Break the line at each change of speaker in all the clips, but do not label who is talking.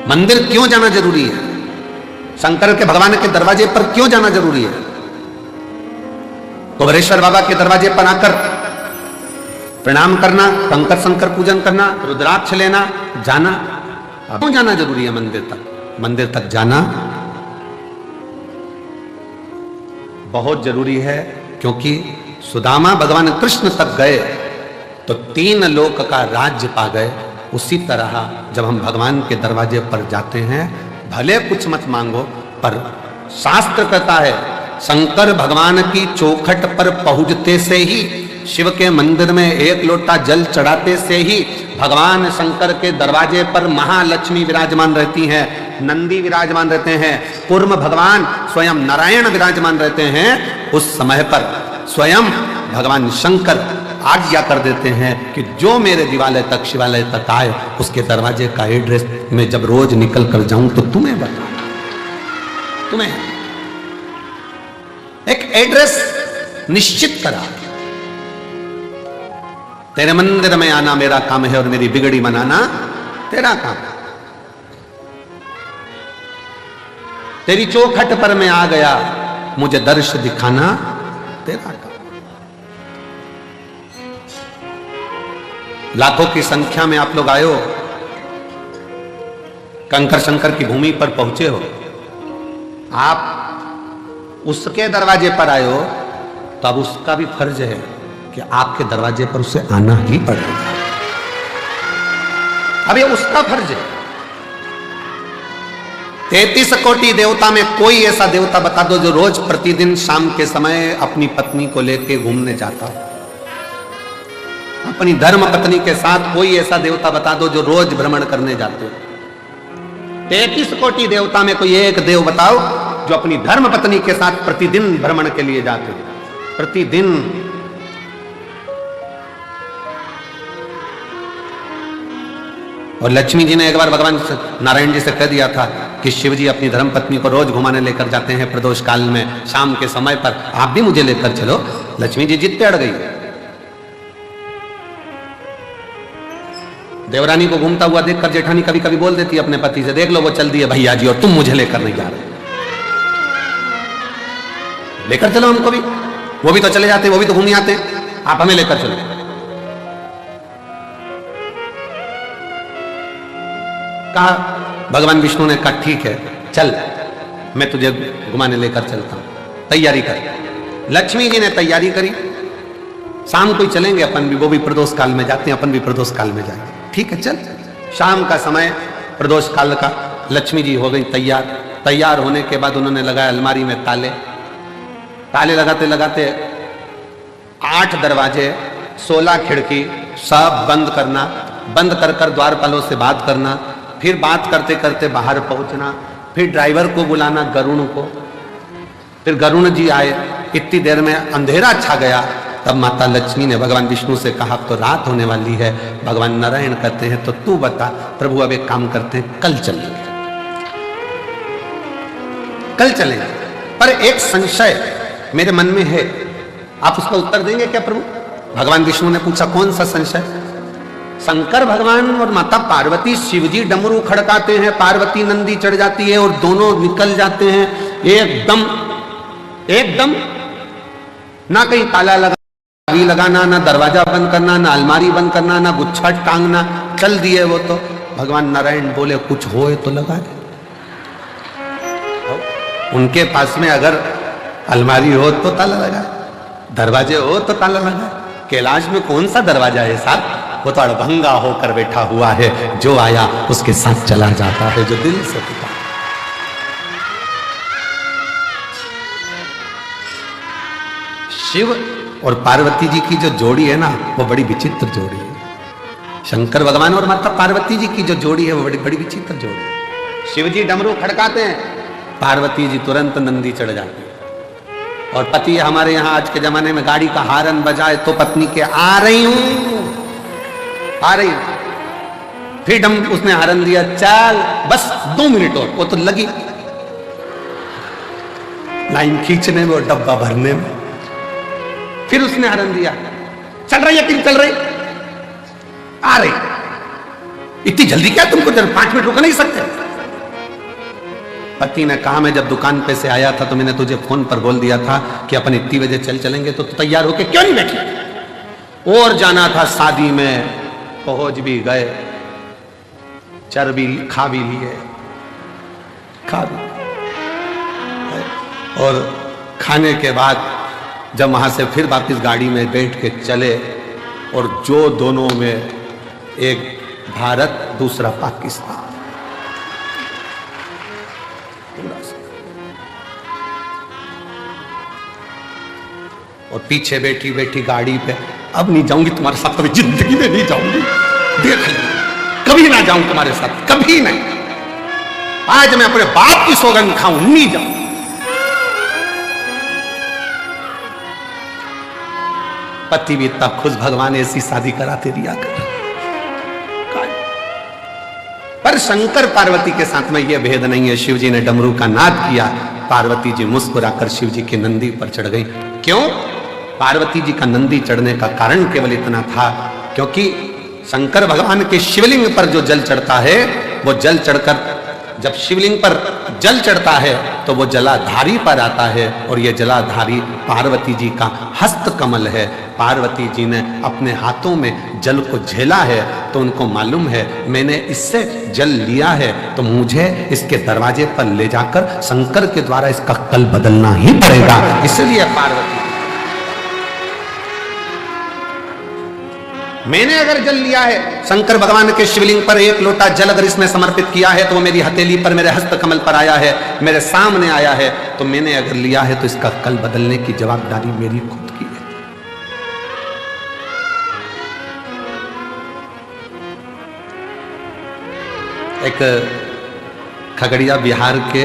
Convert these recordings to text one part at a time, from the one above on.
मंदिर क्यों जाना जरूरी है? शंकर के भगवान के दरवाजे पर क्यों जाना जरूरी है? कुबेरेश्वर बाबा के दरवाजे पर आकर प्रणाम करना, कंकर शंकर पूजन करना, रुद्राक्ष लेना, जाना, क्यों जाना जरूरी है मंदिर तक? मंदिर तक जाना बहुत जरूरी है, क्योंकि सुदामा भगवान कृष्ण तक गए तो 3 लोक का राज्य पा गए। उसी तरह जब हम भगवान के दरवाजे पर जाते हैं, भले कुछ मत मांगो, पर शास्त्र कहता है शंकर भगवान की चौखट पर पहुंचते से ही, शिव के मंदिर में 1 लोटा जल चढ़ाते से ही भगवान शंकर के दरवाजे पर महालक्ष्मी विराजमान रहती हैं, नंदी विराजमान रहते हैं, कूर्म भगवान स्वयं नारायण विराजमान रहते हैं। उस समय पर स्वयं भगवान शंकर आज्ञा कर देते हैं कि जो मेरे दिवालय तक, शिवालय तक आए, उसके दरवाजे का एड्रेस मैं जब रोज निकल कर जाऊं तो तुम्हें बता, तुम्हें एक एड्रेस निश्चित करा। तेरे मंदिर में आना मेरा काम है और मेरी बिगड़ी मनाना तेरा काम। तेरी चौखट पर मैं आ गया, मुझे दर्श दिखाना तेरा काम। लाखों की संख्या में आप लोग आए हो, कंकर शंकर की भूमि पर पहुंचे हो, आप उसके दरवाजे पर आए हो, तो अब उसका भी फर्ज है कि आपके दरवाजे पर उसे आना ही पड़ेगा। अब ये उसका फर्ज है। 33 कोटि देवता में कोई ऐसा देवता बता दो जो रोज प्रतिदिन शाम के समय अपनी पत्नी को लेके घूमने जाता हो। अपनी धर्म पत्नी के साथ कोई ऐसा देवता बता दो जो रोज भ्रमण करने जाते हो। 33 कोटि देवता में कोई एक देव बताओ जो अपनी धर्म पत्नी के साथ प्रतिदिन भ्रमण के लिए जाते हो, प्रतिदिन। और लक्ष्मी जी ने एक बार भगवान नारायण जी से कह दिया था कि शिव जी अपनी धर्म पत्नी को रोज घुमाने लेकर जाते हैं प्रदोष काल में, शाम के समय पर आप भी मुझे लेकर चलो। लक्ष्मी जी जिद पे अड़ गई। देवरानी को घूमता हुआ देखकर जेठानी कभी कभी बोल देती है अपने पति से, देख लो वो चल दिए भैया जी और तुम मुझे लेकर नहीं जा रहे, लेकर चलो हमको भी। वो भी तो चले जाते हैं, वो भी तो घूम आते हैं, आप हमें लेकर चलो। कहा, भगवान विष्णु ने कहा ठीक है चल, मैं तुझे घुमाने लेकर चलता हूं, तैयारी कर। लक्ष्मी जी ने तैयारी करी, शाम को ही चलेंगे अपन भी, वो भी प्रदोष काल में जाते हैं, अपन भी प्रदोष काल में जाएंगे। ठीक है चल। शाम का समय प्रदोष काल का, लक्ष्मी जी हो गई तैयार। तैयार होने के बाद उन्होंने लगाया अलमारी में ताले। ताले लगाते लगाते 8 दरवाजे, 16 खिड़की सब बंद करना, बंद कर कर द्वारपालों से बात करना, फिर बात करते करते बाहर पहुंचना, फिर ड्राइवर को बुलाना गरुण को, फिर गरुण जी आए। इतनी देर में अंधेरा छा गया। तब माता लक्ष्मी ने भगवान विष्णु से कहा अब तो रात होने वाली है। भगवान नारायण कहते हैं तो तू बता प्रभु, अब एक काम करते हैं, कल चलेंगे, कल चलेंगे। पर एक संशय मेरे मन में है, आप उसका उत्तर देंगे क्या प्रभु? भगवान विष्णु ने पूछा कौन सा संशय? शंकर भगवान और माता पार्वती, शिवजी डमरू खड़काते हैं, पार्वती नंदी चढ़ जाती है और दोनों निकल जाते हैं एकदम एकदम, ना कहीं ताला लगाना, ना दरवाजा बंद करना, ना अलमारी बंद करना, ना गुच्छा टांगना, चल दिए वो तो। भगवान नारायण बोले कुछ होए तो लगा दे। उनके पास में अगर अलमारी हो तो ताला लगाए, दरवाजे हो तो ताला लगाए। कैलाश में कौन सा दरवाजा है साहब? वो तो अड़भंगा होकर बैठा हुआ है, जो आया उसके साथ चला जाता है, जो दिल से पिता। शिव और पार्वती जी की जो जोड़ी है ना, वो बड़ी विचित्र जोड़ी है। शंकर भगवान और माता पार्वती जी की जो जोड़ी है वो बड़ी बड़ी विचित्र जोड़ी है। शिव जी डमरू खड़काते हैं, पार्वती जी तुरंत नंदी चढ़ जाती है। और पति हमारे यहाँ आज के जमाने में गाड़ी का हारन बजाए तो पत्नी के आ रही हूं, आ रही हूं, फिर उसने हारन दिया, चल बस 2 मिनट और, वो तो लगी लाइन खींचने में और डब्बा भरने में। फिर उसने हारन दिया, चल रही है, चल रही, आ रही, इतनी जल्दी क्या तुमको? 5 मिनट रुक नहीं सकते? पति ने कहा मैं जब दुकान पे से आया था तो मैंने तुझे फोन पर बोल दिया था कि अपन इतनी बजे चलेंगे, तो तैयार होके क्यों नहीं बैठी? और जाना था शादी में, पहुंच भी गए, चर भी खा भी लिए, खा भी, और खाने के बाद जब वहां से फिर वापस गाड़ी में बैठ के चले, और जो दोनों में एक भारत दूसरा पाकिस्तान, और पीछे बैठी बैठी गाड़ी पे, अब नहीं जाऊंगी तुम्हारे साथ, कभी जिंदगी में नहीं जाऊंगी, देख लो कभी ना जाऊं तुम्हारे साथ, कभी नहीं। आज मैं अपने बाप की सौगंध खाऊं, नहीं जाऊं। पति भी इतना खुश, भगवान ऐसी शादी कराते दिया कर। पर शंकर पार्वती के साथ में यह भेद नहीं है। शिव जी ने डमरू का नाद किया, पार्वती जी मुस्कुराकर शिव जी की नंदी पर चढ़ गई। क्यों? पार्वती जी का नंदी चढ़ने का कारण केवल इतना था क्योंकि शंकर भगवान के शिवलिंग पर जो जल चढ़ता है, वो जल चढ़कर जब शिवलिंग पर जल चढ़ता है तो वो जलाधारी पर आता है, और ये जलाधारी पार्वती जी का हस्त कमल है। पार्वती जी ने अपने हाथों में जल को झेला है, तो उनको मालूम है मैंने इससे जल लिया है तो मुझे इसके दरवाजे पर ले जाकर शंकर के द्वारा इसका कल बदलना ही पड़ेगा। इसलिए पार्वती, मैंने अगर जल लिया है, शंकर भगवान के शिवलिंग पर एक लोटा जल अगर इसमें समर्पित किया है तो वो मेरी हथेली पर, मेरे हस्त कमल पर आया है, मेरे सामने आया है, तो मैंने अगर लिया है तो इसका कल बदलने की जवाबदारी मेरी खुद की है। एक खगड़िया बिहार के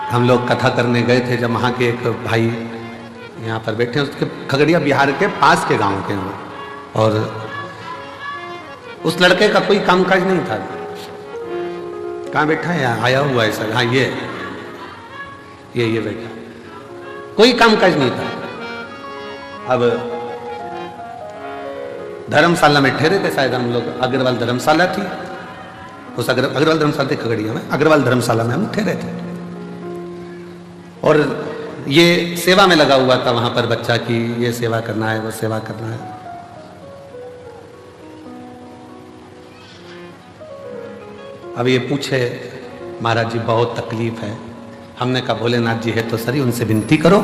हम लोग कथा करने गए थे, जब वहां के एक भाई यहाँ पर बैठे, उसके खगड़िया बिहार के पास के गांव के हैं, और उस लड़के का कोई कामकाज नहीं था। कहाँ बैठा है? यहाँ आया हुआ है सर। हाँ, ये बैठा, कोई कामकाज नहीं था। अब धर्मशाला में ठहरे थे शायद हम लोग, अग्रवाल धर्मशाला थी, उस अग्रवाल धर्मशाला थी खगड़िया में, अग्रवाल धर्मशाला में हम ठहरे थे, और ये सेवा में लगा हुआ था वहां पर बच्चा की, ये सेवा करना है, वो सेवा करना है। अब ये पूछे महाराज जी बहुत तकलीफ है। हमने कहा भोलेनाथ जी है तो सही, उनसे विनती करो,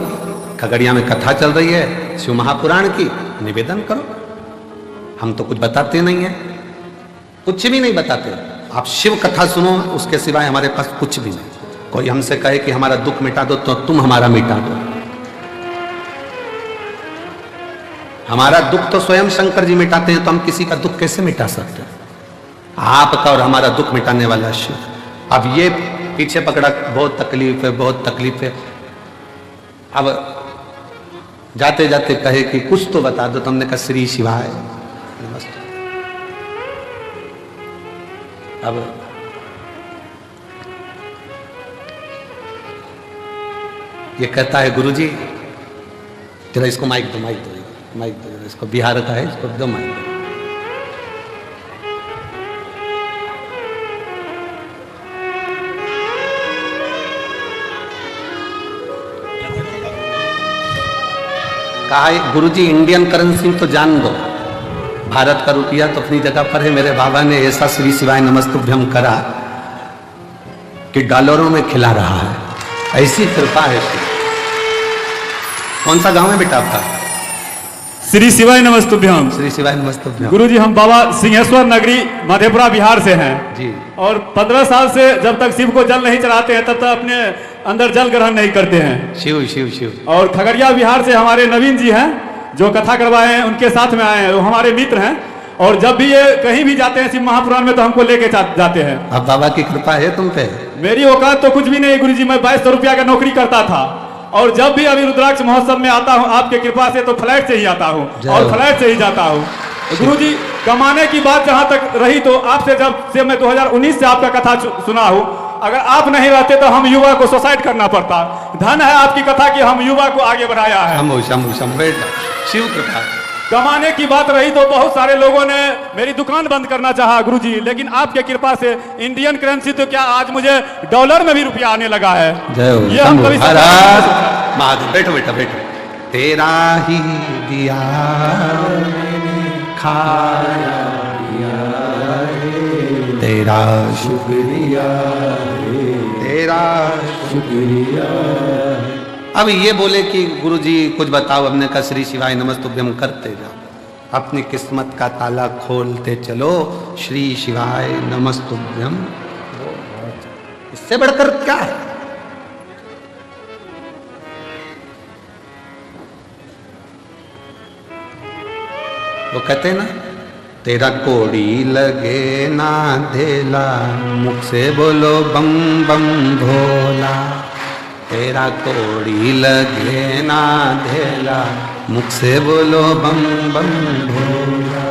खगड़िया में कथा चल रही है शिव महापुराण की, निवेदन करो। हम तो कुछ बताते नहीं है, कुछ भी नहीं बताते। आप शिव कथा सुनो, उसके सिवाय हमारे पास कुछ भी नहीं। कोई हमसे कहे कि हमारा दुख मिटा दो तो तुम हमारा मिटा दो। हमारा दुख तो स्वयं शंकर जी मिटाते हैं, तो हम किसी का दुख कैसे मिटा सकते हैं? आपका और हमारा दुख मिटाने वाला शिव। अब ये पीछे पकड़ा, बहुत तकलीफ है, बहुत तकलीफ है। अब जाते जाते कहे कि कुछ तो बता दो, तुमने कहा श्री शिवाय नमस्ते। अब ये कहता है गुरुजी जरा इसको माइक दो, माइक दो, माइक दो, इसको बिहार का है, इसको दो माइक दो। कहा गुरुजी इंडियन करेंसी तो जान दो, भारत का रुपया तो अपनी जगह पर है। मेरे बाबा ने ऐसा श्री शिवाय नमस्तुभ्यम करा कि डॉलरों में खिला रहा है, ऐसी कृपा है। कौन सा गांव है बेटा आपका?
श्री शिवाय नमस्तुभ्यम।
श्री शिवाय नमस्तुभ्यम।
गुरुजी हम बाबा सिंहेश्वर नगरी मधेपुरा बिहार से हैं
जी, और
15 साल से जब तक शिव को जल नहीं चढ़ाते हैं तब तक अपने अंदर जल ग्रहण नहीं करते हैं।
शिव शिव शिव।
और खगड़िया बिहार से हमारे नवीन जी हैं जो कथा करवाए हैं, उनके साथ में आए हैं, वो हमारे मित्र हैं। और जब भी ये कहीं भी जाते हैं शिव महापुराण में तो हमको लेके जाते हैं।
अब बाबा की कृपा है तुम पे?
मेरी औकात तो कुछ भी नहीं गुरुजी, मैं 2200 रुपया का नौकरी करता था, और जब भी अभी रुद्राक्ष महोत्सव में आता हूँ आपके कृपा से तो फ्लैट से ही आता हूँ और फ्लैट से ही जाता हूँ। गुरुजी कमाने की बात जहाँ तक रही तो आपसे जब से मैं 2019 से आपका कथा सुना हूँ, अगर आप नहीं रहते तो हम युवा को सुसाइड करना पड़ता। धन है आपकी कथा कि हम युवा को आगे बढ़ाया है।
शिव कृपा।
कमाने की बात रही तो बहुत सारे लोगों ने मेरी दुकान बंद करना चाहा गुरुजी, लेकिन आपके कृपा से इंडियन करेंसी तो क्या आज मुझे डॉलर में भी रुपया आने लगा है।
जय हो
ये हम कभी
महादेव। बैठो बेटा बैठो। तेरा ही दिया खाया तेरा शुक्रिया तेरा शुक्रिया। अब ये बोले कि गुरुजी कुछ बताओ। हमने कहा श्री शिवाय नमस्तुभ्यम करते जाओ, अपनी किस्मत का ताला खोलते चलो। श्री शिवाय नमस्तुभ्यम, इससे बढ़कर क्या है। वो कहते हैं ना, तेरा कोड़ी लगे ना धेला, मुख से बोलो बम बम भोला। तेरा कोड़ी लगे ना धेला, मुख से बोलो बम बम भोला।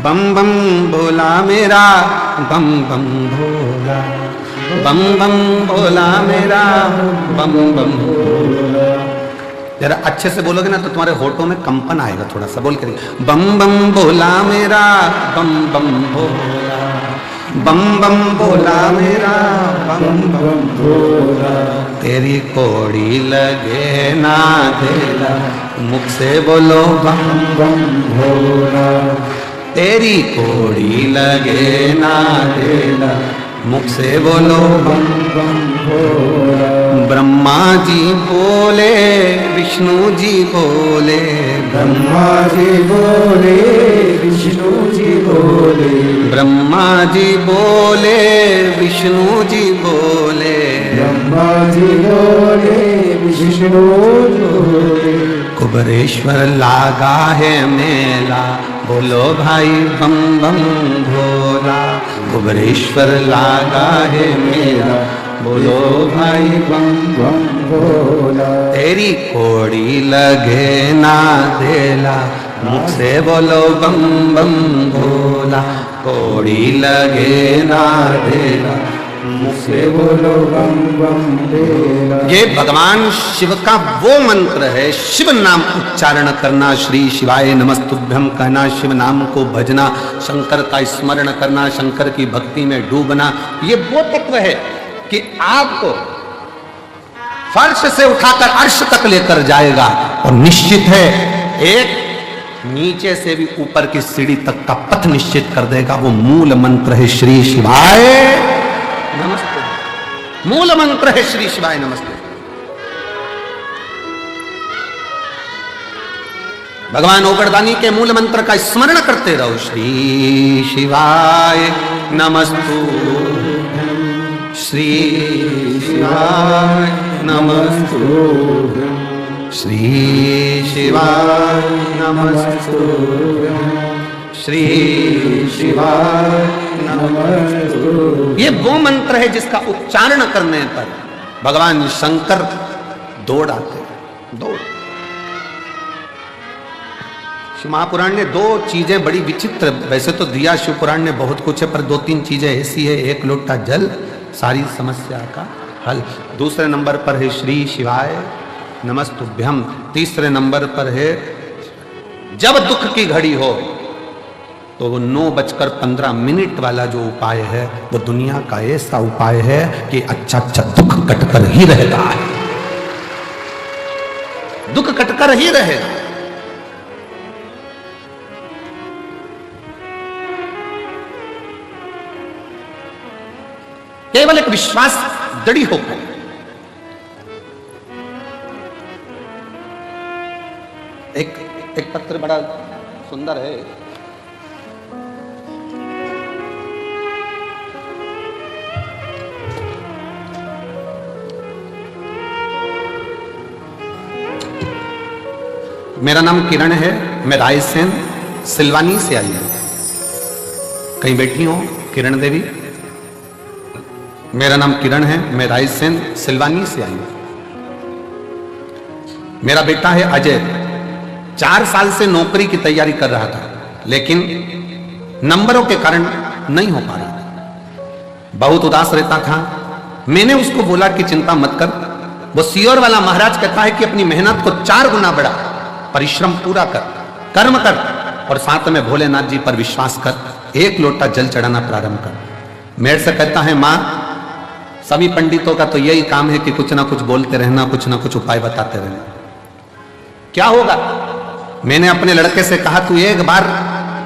बम बम भोला मेरा बम बम भोला, बम बम भोला मेरा बम बम भोला। जरा अच्छे से बोलोगे ना तो तुम्हारे होठों में कंपन आएगा, थोड़ा सा बोल कर बम बम भोला मेरा बम बम भोला, बम बम भोला मेरा बम बम भोला। तेरी कोड़ी लगे ना धेला, मुख से बोलो बम बम भोला। तेरी कोड़ी लगे ना धेला, मुख से बोलो बम बम भोला। ब्रह्मा जी बोले विष्णु जी बोले,
ब्रह्मा जी बोले विष्णु जी बोले,
ब्रह्मा जी बोले विष्णु जी बोले,
ब्रह्मा जी बोले विष्णु जी बोले।
कुबेरेश्वर लागा है मेला, बोलो भाई बम बम भोला। कुबेरेश्वर लागा है मेला, बोलो भाई बम बम भोला। तेरी कोड़ी लगे ना धेला, मुख से बोलो बम बम भोला। कोड़ी लगे ना धेला, मुख से बोलो बम बम भोला। ये भगवान शिव का वो मंत्र है। शिव नाम उच्चारण करना, श्री शिवाय नमस्तुभ्यम कहना, शिव नाम को भजना, शंकर का स्मरण करना, शंकर की भक्ति में डूबना। ये वो तत्व है कि आपको फर्श से उठाकर अर्श तक लेकर जाएगा। और निश्चित है एक नीचे से भी ऊपर की सीढ़ी तक का पथ निश्चित कर देगा। वो मूल मंत्र है श्री शिवाय नमस्ते। मूल मंत्र है श्री शिवाय नमस्ते। भगवान ओगरदानी के मूल मंत्र का स्मरण करते रहो। श्री शिवाय नमस्तु, श्री शिवाय नमस्तु, श्री शिवाय नमस्तु, श्री शिवाय नमस्तु। ये वो मंत्र है जिसका उच्चारण करने पर भगवान शंकर दौड़ आते हैं। दौड़। शिव महापुराण ने दो चीजें बड़ी विचित्र, वैसे तो दिया शिव पुराण ने बहुत कुछ है, पर दो तीन चीजें ऐसी है। एक लोटा जल सारी समस्या का हल। दूसरे नंबर पर है श्री शिवाय नमस्तुभ्यम। तीसरे नंबर पर है जब दुख की घड़ी हो तो वो 9:15 वाला जो उपाय है वो दुनिया का ऐसा उपाय है कि अच्छा अच्छा दुख कटकर ही रहता है। दुख कटकर ही रहेगा। केवल एक विश्वास दृढ़ होकर। एक पत्र बड़ा सुंदर है। मेरा नाम किरण है, मैं रायसेन सिलवानी से आई हूं। कहीं बैठी हो किरण देवी? मेरा नाम किरण है, मैं रायसेन सिलवानी से आई हूं। मेरा बेटा है अजय, 4 साल से नौकरी की तैयारी कर रहा था, लेकिन नंबरों के कारण नहीं हो पा रहा था। बहुत उदास रहता था। मैंने उसको बोला कि चिंता मत कर। वो सीओर वाला महाराज कहता है कि अपनी मेहनत को 4 गुना बढ़ा, परिश्रम पूरा कर। कर्म कर और साथ में भोलेनाथ जी पर विश्वास कर, एक लोटा जल चढ़ाना प्रारंभ कर। मेरे से कहता है मां, सभी पंडितों का तो यही काम है कि कुछ ना कुछ बोलते रहना, कुछ ना कुछ उपाय बताते रहना। क्या होगा? मैंने अपने लड़के से कहा तू एक बार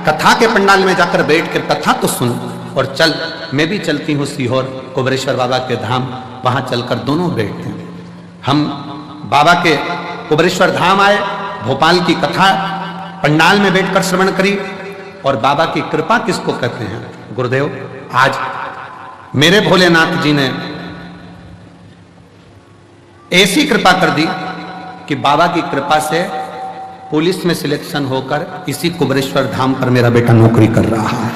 कथा के पंडाल में जाकर बैठ कर कथा तो सुन और चल, मैं भी चलती हूँ सीहोर कुबेरेश्वर बाबा के धाम, वहां चलकर दोनों बैठते हैं। हम बाबा के कुबेरेश्वर धाम आए, भोपाल की कथा पंडाल में बैठकर श्रवण करी। और बाबा की कृपा किसको कहते हैं? गुरुदेव, आज मेरे भोलेनाथ जी ने ऐसी कृपा कर दी कि बाबा की कृपा से पुलिस में सिलेक्शन होकर इसी कुबेरेश्वर धाम पर मेरा बेटा नौकरी कर रहा है,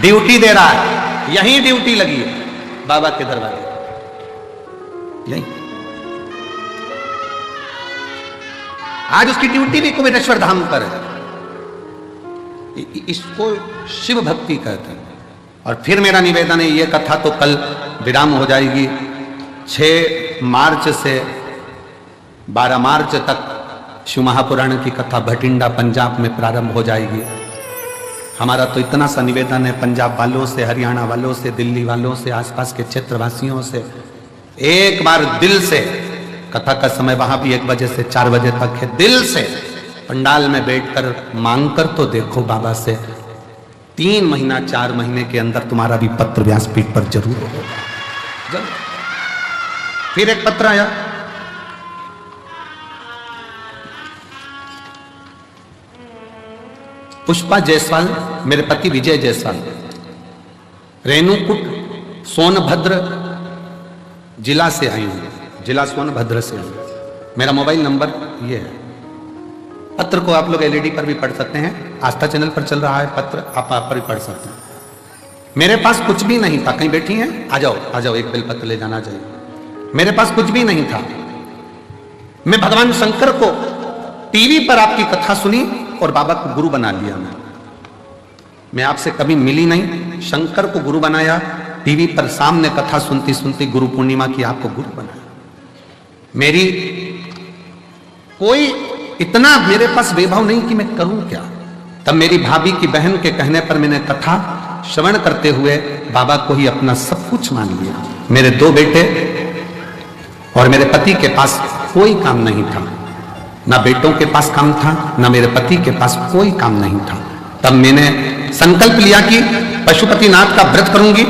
ड्यूटी दे रहा है। यही ड्यूटी लगी है बाबा के दरबार, यही आज उसकी ड्यूटी भी कुबेरेश्वर धाम पर है। इसको शिव भक्ति कहते हैं। और फिर मेरा निवेदन है, ये कथा तो कल विराम हो जाएगी। 6 मार्च से 12 मार्च तक शिव महापुराण की कथा भटिंडा पंजाब में प्रारंभ हो जाएगी। हमारा तो इतना सा निवेदन है पंजाब वालों से, हरियाणा वालों से, दिल्ली वालों से, आसपास के क्षेत्रवासियों से, एक बार दिल से, कथा का समय वहां भी 1 बजे से 4 बजे तक है, दिल से पंडाल में बैठकर मांग कर तो देखो बाबा से। 3 महीना 4 महीने के अंदर तुम्हारा भी पत्र व्यासपीठ पर जरूर होगा। जरूर। फिर एक पत्र आया, पुष्पा जायसवाल, मेरे पति विजय जायसवाल, रेणुकूट सोनभद्र जिला से आई हूं, जिला सोनभद्र से आई। मेरा मोबाइल नंबर ये है। पत्र को आप लोग एलईडी पर भी पढ़ सकते हैं, आस्था चैनल पर चल रहा है पत्र, आप पर भी पढ़ सकते हैं। मेरे पास कुछ भी नहीं था, कहीं बैठी हैं? आ जाओ आ जाओ, एक बेलपत्र ले जाना चाहिए। मेरे पास कुछ भी नहीं था। मैं भगवान शंकर को टीवी पर आपकी कथा सुनी और बाबा को गुरु बना लिया। मैं आपसे कभी मिली नहीं, शंकर को गुरु बनाया, टीवी पर सामने कथा सुनती सुनती गुरु पूर्णिमा की आपको गुरु बनाया। मेरी कोई इतना मेरे पास वैभव नहीं कि मैं करूं क्या। तब मेरी भाभी की बहन के कहने पर मैंने कथा श्रवण करते हुए बाबा को ही अपना सब कुछ मान लिया। मेरे 2 बेटे और मेरे पति के पास कोई काम नहीं था, ना बेटों के पास काम था, ना मेरे पति के पास कोई काम नहीं था। तब मैंने संकल्प लिया कि पशुपतिनाथ का व्रत करूंगी,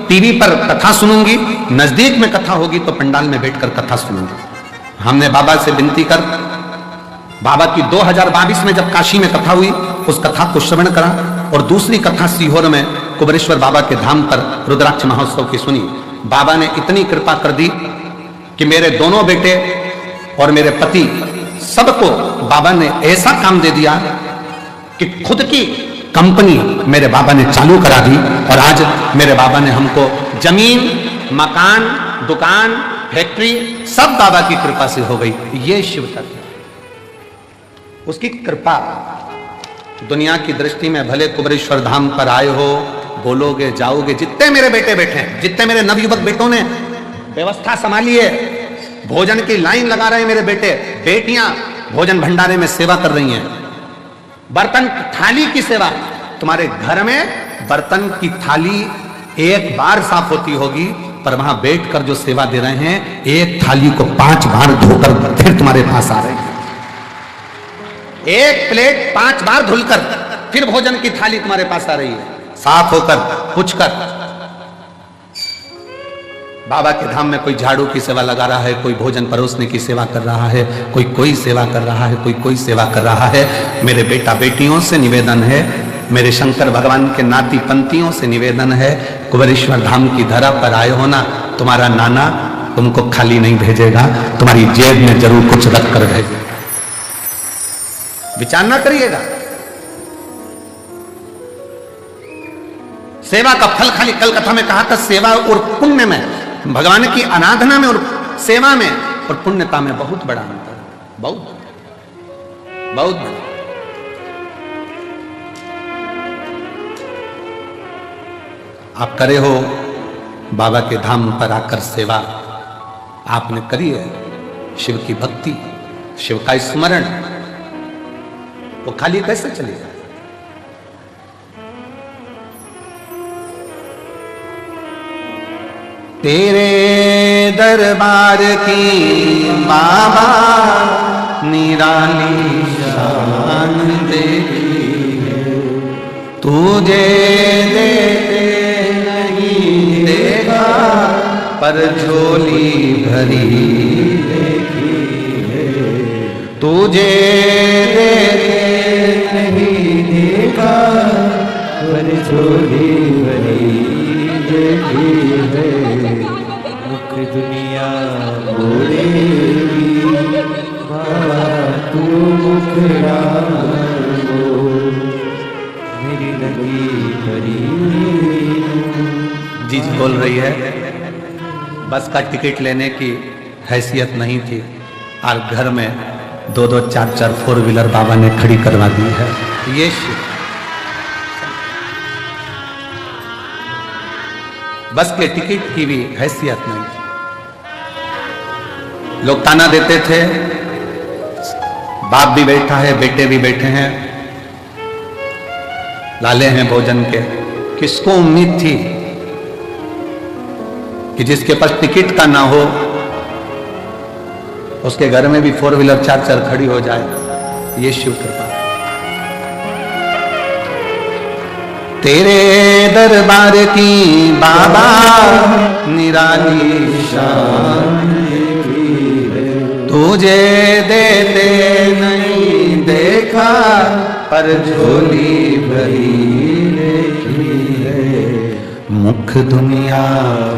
टीवी पर कथा सुनूंगी, नजदीक में कथा होगी तो पंडाल में बैठकर कथा सुनूंगी। हमने बाबा से विनती कर बाबा की 2022 में जब काशी में कथा हुई, उस कथा को श्रवण करा और दूसरी कथा सीहोर में कुबेरेश्वर बाबा के धाम पर रुद्राक्ष महोत्सव की सुनी। बाबा ने इतनी कृपा कर दी कि मेरे दोनों बेटे और मेरे पति सबको बाबा ने ऐसा काम दे दिया कि खुद की कंपनी मेरे बाबा ने चालू करा दी। और आज मेरे बाबा ने हमको जमीन, मकान, दुकान, फैक्ट्री सब बाबा की कृपा से हो गई। ये शिव तत्व, उसकी कृपा। दुनिया की दृष्टि में भले कुबेरेश्वर धाम पर आए हो, बोलोगे जाओगे, जितने मेरे बेटे बैठे हैं, जितने मेरे नवयुवक बेटों ने व्यवस्था संभाली है, भोजन की लाइन लगा रहे हैं मेरे बेटे, बेटियां भोजन भंडारे में सेवा कर रही हैं, बर्तन थाली की सेवा। तुम्हारे घर में बर्तन की थाली एक बार साफ होती होगी, पर वहां बैठकर जो सेवा दे रहे हैं, एक थाली को 5 बार धोकर फिर तुम्हारे पास आ रहे हैं। एक प्लेट 5 बार धुलकर फिर भोजन की थाली तुम्हारे पास आ रही है, साफ होकर, पुछकर। बाबा के धाम में कोई झाड़ू की सेवा लगा रहा है, कोई भोजन परोसने की सेवा कर रहा है, कोई सेवा कर रहा है, कोई सेवा कर रहा है। मेरे बेटा बेटियों से निवेदन है, मेरे शंकर भगवान के नाती पंथियों से निवेदन है, कुबेरेश्वर धाम की धरा पर आए हो ना, तुम्हारा नाना तुमको खाली नहीं भेजेगा, तुम्हारी जेब में जरूर कुछ रख कर भेजेगा। विचार ना करिएगा। सेवा का फल खाली, कल कथा में कहा था, सेवा और पुण्य में, भगवान की आराधना में और सेवा में और पुण्यता में बहुत बड़ा अंतर है, बहुत बहुत बड़ा। आप करे हो बाबा के धाम पर आकर सेवा, आपने करी है शिव की भक्ति, शिव का स्मरण, वो खाली कैसे चलेगा? तेरे दरबार की बाबा निराली शान देखी है, तुझे देते नहीं देखा पर झोली भरी देखी है, तुझे देते
नहीं देखा पर झोली भरी देखी है। मुख दुनिया बोलेगी बाबा तू मुखड़ा मेरी लगी भरी।
जी बोल रही है बस का टिकट लेने की हैसियत नहीं थी और घर में 2-2 4-4 4 व्हीलर बाबा ने खड़ी करवा दी है। ये बस के टिकट की भी हैसियत नहीं थी। लोग ताना देते थे, बाप भी बैठा है, बेटे भी बैठे हैं, लाले हैं भोजन के। किसको उम्मीद थी कि जिसके पास टिकट का ना हो उसके घर में भी 4 व्हीलर 4-4 खड़ी हो जाए। ये शिव कृपा। तेरे दरबार की बाबा निराली शान तुझे देते नहीं देखा पर झोली भरी देखी है। मुख दुनिया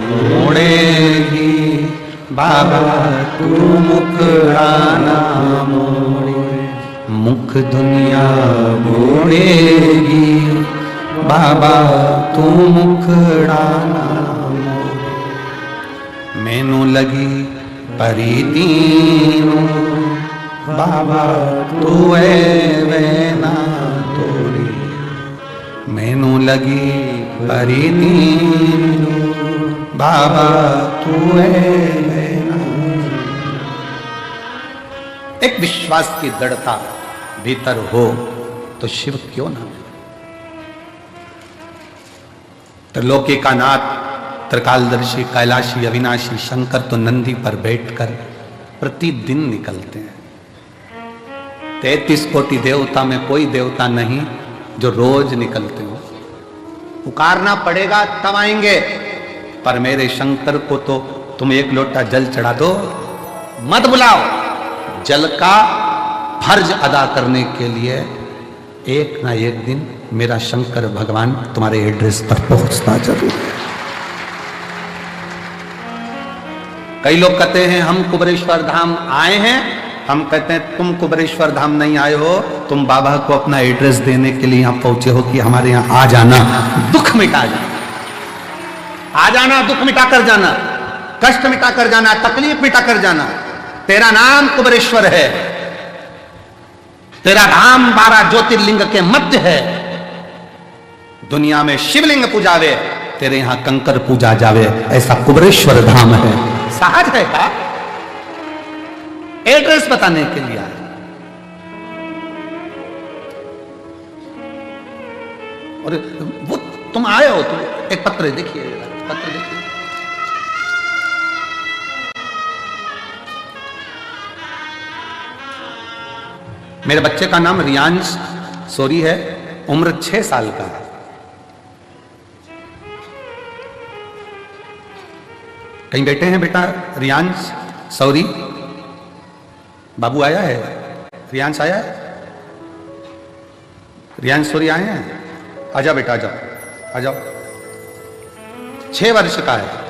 मोड़ेगी बाबा तू मुखड़ाना मोड़े, मुख दुनिया मोड़ेगी बाबा तू मुखड़ाना मोड़े। मैनू लगी परी दीनू बाबा तू वेना तोड़ी, मैनू लगी परी दीनू बाबा तू वेना। एक विश्वास की दृढ़ता भीतर हो तो शिव क्यों ना। त्रिलोकी का नाथ त्रिकालदर्शी कैलाशी अविनाशी शंकर तो नंदी पर बैठकर प्रतिदिन निकलते हैं। 33 कोटि देवता में कोई देवता नहीं जो रोज निकलते हो। पुकारना पड़ेगा तब आएंगे, पर मेरे शंकर को तो तुम एक लोटा जल चढ़ा दो, मत बुलाओ। जल का फर्ज अदा करने के लिए एक ना एक दिन मेरा शंकर भगवान तुम्हारे एड्रेस पर पहुंचना जरूर है। कई लोग कहते हैं हम कुबेरेश्वर धाम आए हैं, हम कहते हैं तुम कुबेरेश्वर धाम नहीं आए हो, तुम बाबा को अपना एड्रेस देने के लिए यहां पहुंचे हो कि हमारे यहां आ जाना, दुख मिटा जाना, आ जाना, दुख मिटा कर जाना, कष्ट मिटा कर जाना, तकलीफ मिटा कर जाना। तेरा नाम कुबेरेश्वर है, तेरा धाम 12 ज्योतिर्लिंग के मध्य है। दुनिया में शिवलिंग पूजावे, तेरे यहां कंकर पूजा जावे, ऐसा कुबेरेश्वर धाम है। सहज है का एड्रेस बताने के लिए आए। और वो तुम आए हो, तुम एक पत्र देखिए, पत्र देखिए। मेरे बच्चे का नाम रियांश सोरी है, उम्र 6 साल का है। कहीं बैठे हैं बेटा रियांश सौरी? बाबू आया है? रियांश आया है? रियांश सौरी आए हैं? आजा बेटा, आ जाओ, आ जाओ। 6 वर्ष का है।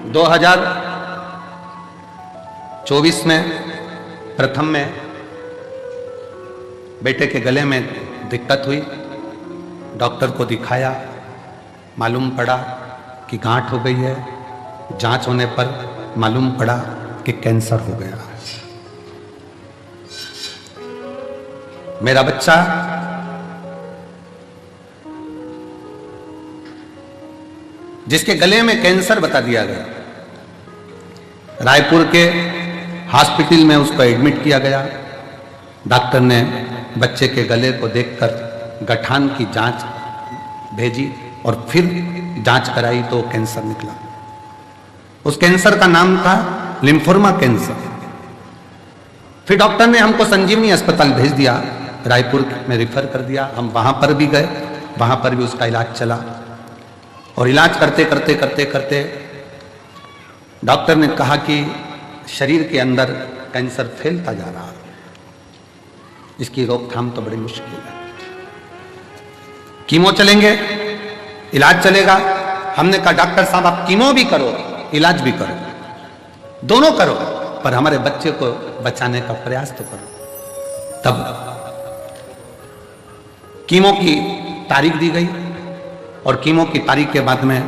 दो 2024 में प्रथम में बेटे के गले में दिक्कत हुई, डॉक्टर को दिखाया, मालूम पड़ा कि गांठ हो गई है। जांच होने पर मालूम पड़ा कि कैंसर हो गया। मेरा बच्चा जिसके गले में कैंसर बता दिया गया, रायपुर के हॉस्पिटल में उसको एडमिट किया गया। डॉक्टर ने बच्चे के गले को देखकर गठान की जांच भेजी और फिर जांच कराई तो कैंसर निकला। उस कैंसर का नाम था लिम्फोमा कैंसर। फिर डॉक्टर ने हमको संजीवनी अस्पताल भेज दिया, रायपुर में रिफर कर दिया। हम वहां पर भी गए, वहां पर भी उसका इलाज चला और इलाज करते करते करते करते डॉक्टर ने कहा कि शरीर के अंदर कैंसर फैलता जा रहा है, इसकी रोकथाम तो बड़ी मुश्किल है। कीमो चलेंगे, इलाज चलेगा। हमने कहा डॉक्टर साहब आप कीमो भी करो, इलाज भी करो, दोनों करो, पर हमारे बच्चे को बचाने का प्रयास तो करो। तब कीमो की तारीख दी गई और कीमो की तारीख के बाद में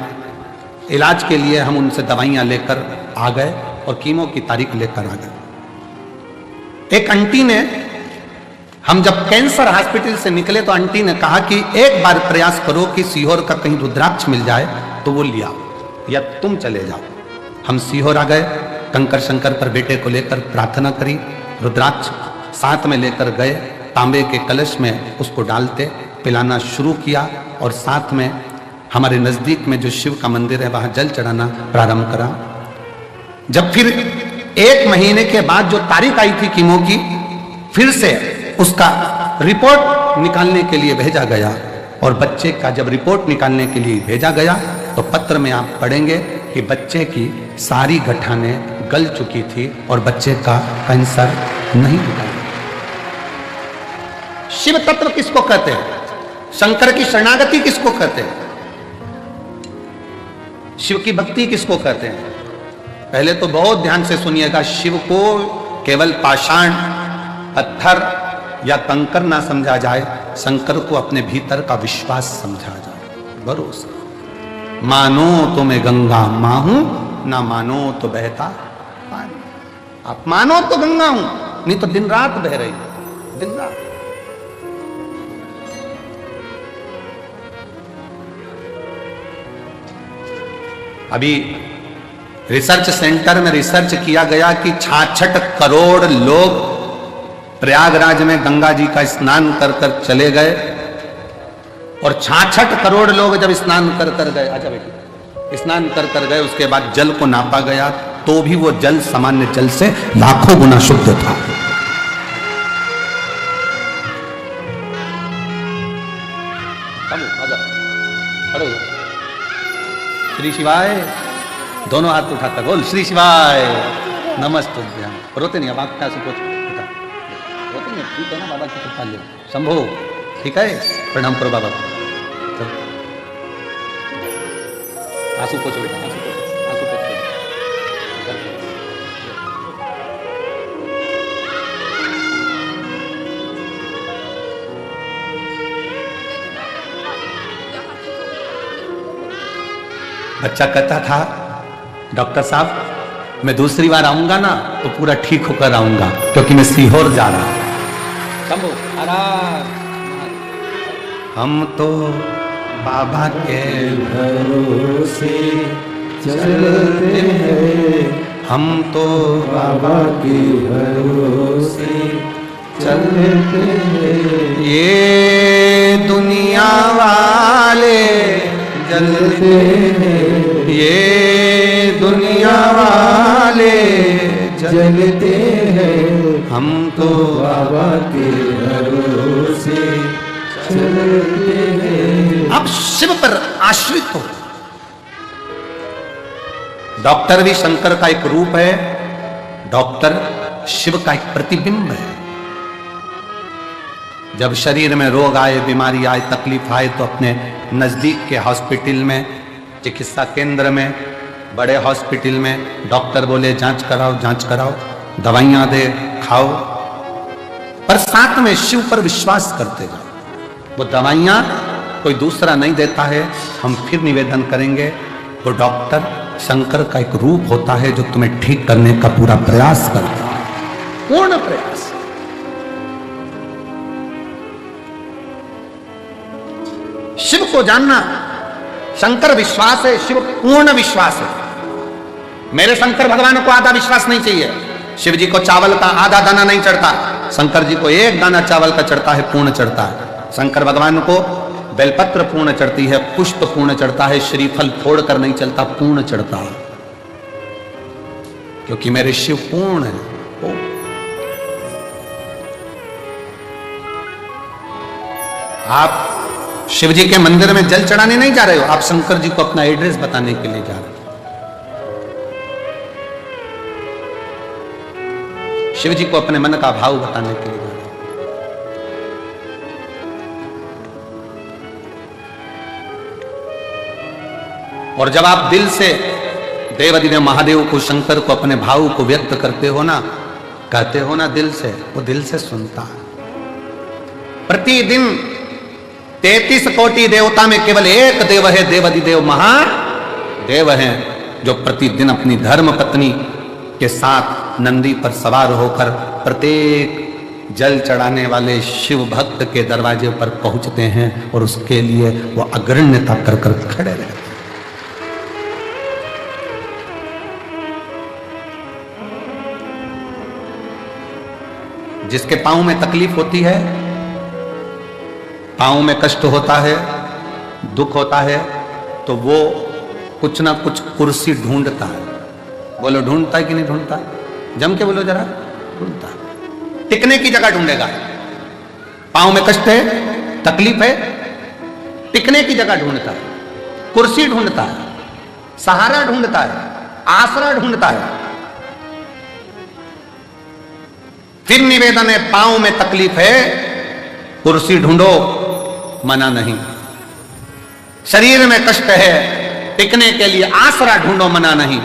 इलाज के लिए हम उनसे दवाइयां लेकर आ गए और कीमो की तारीख लेकर आ गए। एक आंटी ने, हम जब कैंसर हॉस्पिटल से निकले तो आंटी ने कहा कि एक बार प्रयास करो कि सीहोर का कहीं रुद्राक्ष मिल जाए तो वो लिया या तुम चले जाओ। हम सीहोर आ गए, कंकर शंकर पर बेटे को लेकर प्रार्थना करी, रुद्राक्ष साथ में लेकर गए, तांबे के कलश में उसको डालते पिलाना शुरू किया और साथ में हमारे नजदीक में जो शिव का मंदिर है वहां जल चढ़ाना प्रारंभ करा। जब फिर 1 महीने के बाद जो तारीख आई थी कीमो की, फिर से उसका रिपोर्ट निकालने के लिए भेजा गया और बच्चे का जब रिपोर्ट निकालने के लिए भेजा गया तो पत्र में आप पढ़ेंगे कि बच्चे की सारी गठानें गल चुकी थी और बच्चे का कैंसर नहीं निकला। शिव तत्व किसको कहते हैं? शंकर की शरणागति किसको कहते हैं? शिव की भक्ति किसको कहते हैं? पहले तो बहुत ध्यान से सुनिएगा, शिव को केवल पाषाण, पत्थर या कंकर ना समझा जाए, शंकर को अपने भीतर का विश्वास समझा जाए, भरोसा। मानो तो मैं गंगा मां हूं, ना मानो तो बहता पानी। आप मानो तो गंगा हूं, नहीं तो दिन रात बह रही है, दिन रात। अभी रिसर्च सेंटर में रिसर्च किया गया कि 66 करोड़ लोग प्रयागराज में गंगा जी का स्नान कर कर चले गए और 66 करोड़ लोग जब स्नान कर कर गए, अच्छा बेटी, स्नान कर कर गए, उसके बाद जल को नापा गया तो भी वो जल सामान्य जल से लाखों गुना शुद्ध था। श्री शिवाय, दोनों हाथ उठाकर बोल श्री शिवाय नमस्ते। रोते नहीं, अब आप क्या से रोते नहीं, ठीक है ना, बाबा की कृपा ले शंभो, ठीक है, प्रणाम करो बाबा को। आंसू पोछो बेटा, आंसू पोछो, आंसू पोछो। बच्चा कहता था डॉक्टर साहब मैं दूसरी बार आऊंगा ना तो पूरा ठीक होकर आऊंगा क्योंकि मैं सीहोर जा रहा हूं। हम तो बाबा के भरोसे चलते हैं, हम तो बाबा के भरोसे चलते हैं। ये दुनिया वाले जलते हैं, ये दुनिया वाले जलते हैं, हम तो बाबा के भरोसे चलते हैं। आप शिव पर आश्रित हो। डॉक्टर भी शंकर का एक रूप है, डॉक्टर शिव का एक प्रतिबिंब है। जब शरीर में रोग आए, बीमारी आए, तकलीफ आए तो अपने नजदीक के हॉस्पिटल में, चिकित्सा केंद्र में, बड़े हॉस्पिटल में डॉक्टर बोले जांच कराओ, जांच कराओ, दवाइयां दे, खाओ, पर साथ में शिव पर विश्वास करते जाओ। वो दवाइयां कोई दूसरा नहीं देता है। हम फिर निवेदन करेंगे, वो डॉक्टर शंकर का एक रूप होता है जो तुम्हें ठीक करने का पूरा प्रयास करता है, पूर्ण प्रयास। शिव को जानना, शंकर विश्वास है, शिव पूर्ण विश्वास है। मेरे शंकर भगवान को आधा विश्वास नहीं चाहिए। शिव जी को चावल का आधा दाना नहीं चढ़ता, शंकर जी को एक दाना चावल का चढ़ता है, पूर्ण चढ़ता है। शंकर भगवान को बेलपत्र पूर्ण चढ़ती है, पुष्प पूर्ण चढ़ता है, श्रीफल फोड़ कर नहीं चलता, पूर्ण चढ़ता है, क्योंकि मेरे शिव पूर्ण है। आप शिव जी के मंदिर में जल चढ़ाने नहीं जा रहे हो, आप शंकर जी को अपना एड्रेस बताने के लिए जा रहे हो। शिव जी को अपने मन का भाव बताने के लिए जा रहे हो। और जब आप दिल से देवाधिदेव महादेव को, शंकर को, अपने भाव को व्यक्त करते हो ना, कहते हो ना दिल से, वो दिल से सुनता है। प्रतिदिन 33 कोटि देवता में केवल एक देव है, देवाधिदेव महादेव है, जो प्रतिदिन अपनी धर्म पत्नी के साथ नंदी पर सवार होकर प्रत्येक जल चढ़ाने वाले शिव भक्त के दरवाजे पर पहुंचते हैं और उसके लिए वो अग्रण्यता कर कर खड़े रहते हैं। जिसके पांव में तकलीफ होती है, पांव में कष्ट होता है, दुख होता है, तो वो कुछ ना कुछ कुर्सी ढूंढता है। बोलो ढूंढता है कि नहीं ढूंढता? जम के बोलो जरा, ढूंढता है। टिकने की जगह ढूंढेगा। पांव में कष्ट है, तकलीफ है, टिकने की जगह ढूंढता है, कुर्सी ढूंढता है, सहारा ढूंढता है, आसरा ढूंढता है। फिर निवेदन है, पांव में तकलीफ है, कुर्सी ढूंढो, मना नहीं। शरीर में कष्ट है, टिकने के लिए आसरा ढूंढो, मना नहीं।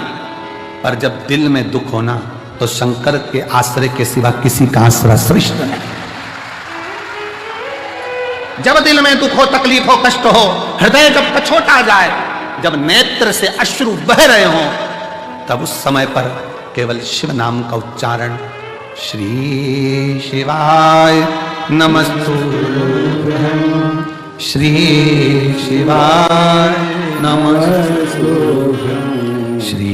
पर जब दिल में दुख होना, तो शंकर के आश्रय के सिवा किसी का आश्रय श्रेष्ठ नहीं। जब दिल में दुख हो, तकलीफ हो, कष्ट हो, हृदय जब कछोटा जाए, जब नेत्र से अश्रु बह रहे हो, तब उस समय पर केवल शिव नाम का उच्चारण, श्री शिवाय नमस्तुभ्यं, श्री शिवाय नमस्तुभ्यं, श्री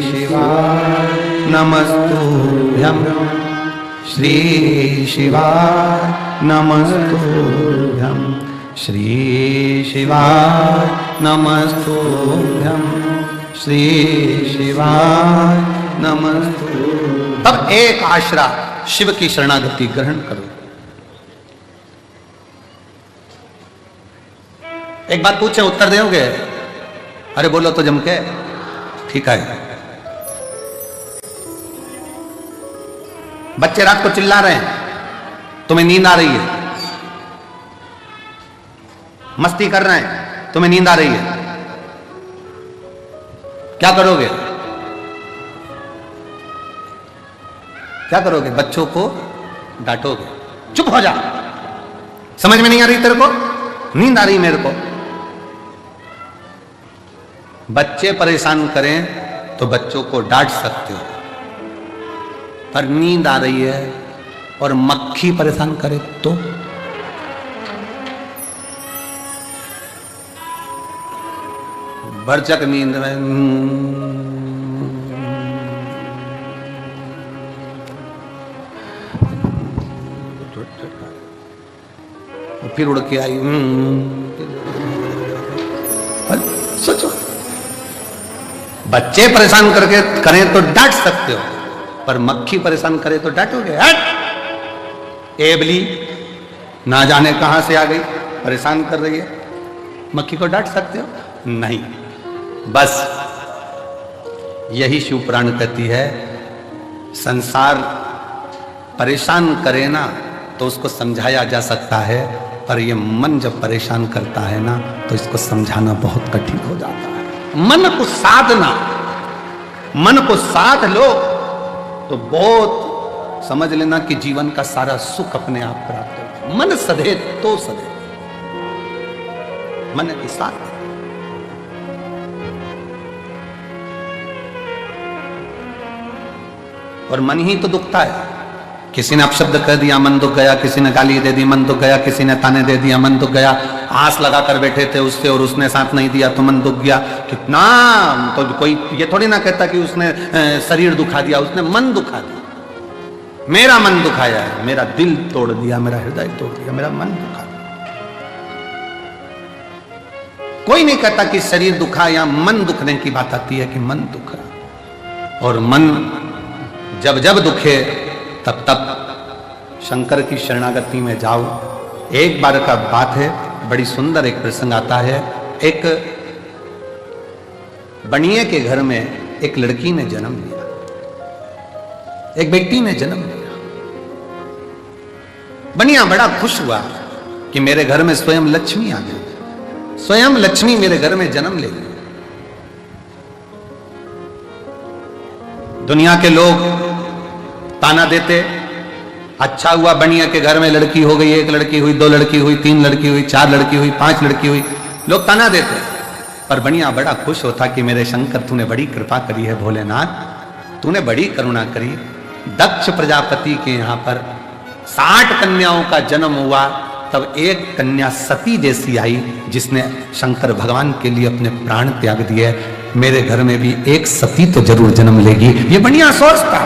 शिवाय नमस्तुभ्यं, श्री शिवाय नमस्तुभ्यं, श्री शिवाय नमस्तुभ्यं, श्री शिवाय नमस्तुभ्यं। तब एक आश्रा शिव की शरणागति ग्रहण करो। एक बात पूछे, उत्तर दोगे? अरे बोलो तो जम के। ठीक है। बच्चे रात को चिल्ला रहे हैं, तुम्हें नींद आ रही है, मस्ती कर रहे हैं, तुम्हें नींद आ रही है, क्या करोगे? क्या करोगे? बच्चों को डांटोगे, चुप हो जा, समझ में नहीं आ रही तेरे को, नींद आ रही मेरे को। बच्चे परेशान करें तो बच्चों को डांट सकते हो, पर नींद आ रही है और मक्खी परेशान करे तो? भरचक नींद में फिर उड़ के आई। सोचो, बच्चे परेशान करके करें तो डांट सकते हो, पर मक्खी परेशान करे तो डांटोगे? हट, एबली ना जाने कहां से आ गई, परेशान कर रही है, मक्खी को डांट सकते हो? नहीं। बस यही शिव पुराण कहती है, संसार परेशान करे ना तो उसको समझाया जा सकता है, पर ये मन जब परेशान करता है ना, तो इसको समझाना बहुत कठिन हो जाता है। मन को साधना, मन को साध लो तो बहुत समझ लेना कि जीवन का सारा सुख अपने आप प्राप्त होगा। मन सधे तो सधे, मन के साथ। और मन ही तो दुखता है। किसी ने अपशब्द कह दिया, मन दुख गया, किसी ने गाली दे दी, मन दुख गया, किसी ने ताने दे दिया, मन दुख गया, आस लगा कर बैठे थे उससे और उसने साथ नहीं दिया तो मन दुख गया। कितना तो कोई ये थोड़ी ना कहता कि उसने शरीर दुखा दिया, उसने मन दुखा दिया। मेरा मन दुखाया है, मेरा दिल तोड़ दिया, मेरा हृदय तोड़ दिया, मेरा मन दुखा दिया। कोई नहीं कहता कि शरीर दुखा या मन दुखने की बात आती है कि मन दुखा। और मन जब जब दुखे तब तब शंकर की शरणागति में जाओ। एक बार का बात है, बड़ी सुंदर एक प्रसंग आता है। एक बनिए के घर में एक लड़की ने जन्म लिया, एक बेटी ने जन्म लिया। बनिया बड़ा खुश हुआ कि मेरे घर में स्वयं लक्ष्मी आ गई, स्वयं लक्ष्मी मेरे घर में जन्म ले गई। दुनिया के लोग ताना देते, अच्छा हुआ बनिया के घर में लड़की हो गई, एक लड़की हुई, 2 लड़की हुई, 3 लड़की हुई, 4 लड़की हुई, 5 लड़की हुई, लोग ताना देते। पर बनिया बड़ा खुश होता कि मेरे शंकर तूने बड़ी कृपा करी है, भोलेनाथ तूने बड़ी करुणा करी। दक्ष प्रजापति के यहाँ पर 60 कन्याओं का जन्म हुआ, तब एक कन्या सती जैसी आई जिसने शंकर भगवान के लिए अपने प्राण त्याग दिए। मेरे घर में भी एक सती तो जरूर जन्म लेगी, ये बनिया सोचता।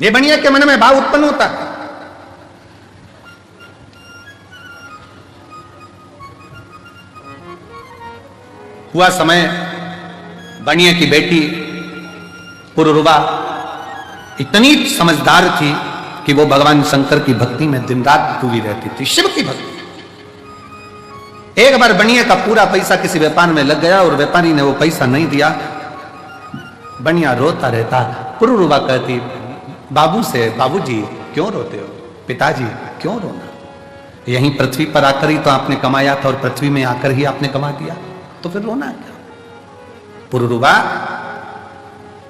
ये बनिया के मन में भाव उत्पन्न होता। हुआ समय, बनिया की बेटी पुरुरवा इतनी समझदार थी कि वो भगवान शंकर की भक्ति में दिन रात डूबी रहती थी, शिव की भक्ति। एक बार बनिया का पूरा पैसा किसी व्यापार में लग गया और व्यापारी ने वो पैसा नहीं दिया। बनिया रोता रहता। पुरुरवा कहती बाबू से, बाबूजी क्यों रोते हो, पिताजी क्यों रोना, यहीं पृथ्वी पर आकर ही तो आपने कमाया था और पृथ्वी में आकर ही आपने कमा दिया, तो फिर रोना क्या। पुरुरवा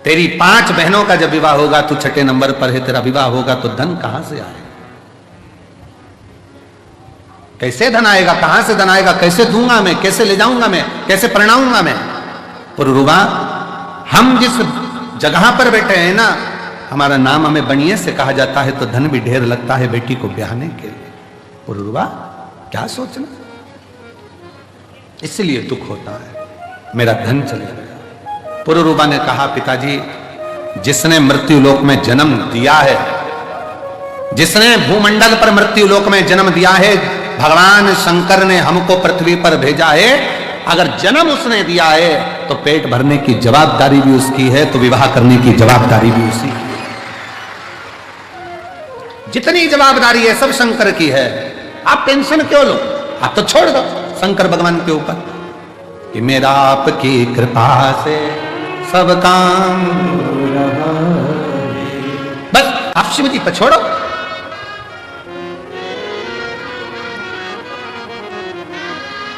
तेरी 5 बहनों का जब विवाह होगा, तू 6ठे नंबर पर है, तेरा विवाह होगा तो धन कहां से आएगा, कैसे धन आएगा, कहां से धन आएगा, कैसे दूंगा मैं, कैसे ले जाऊंगा मैं, कैसे परिणाऊंगा मैं। पुरुरवा हम जिस जगह पर बैठे हैं ना, हमारा नाम हमें बनिए से कहा जाता है तो धन भी ढेर लगता है बेटी को ब्याहने के लिए। पुरुरवा क्या सोचना, इसलिए दुख होता है, मेरा धन चले गया। पुरुरवा ने कहा पिताजी, जिसने मृत्यु लोक में जन्म दिया है, जिसने भूमंडल पर मृत्यु लोक में जन्म दिया है, भगवान शंकर ने हमको पृथ्वी पर भेजा है। अगर जन्म उसने दिया है तो पेट भरने की जवाबदारी भी उसकी है, तो विवाह करने की जवाबदारी भी उसी की है। जितनी जवाबदारी है सब शंकर की है। आप टेंशन क्यों लो, आप तो छोड़ दो शंकर भगवान के ऊपर कि मेरा आपकी कृपा से सब काम हो रहा है। बस आप शिव जी पर छोड़ो।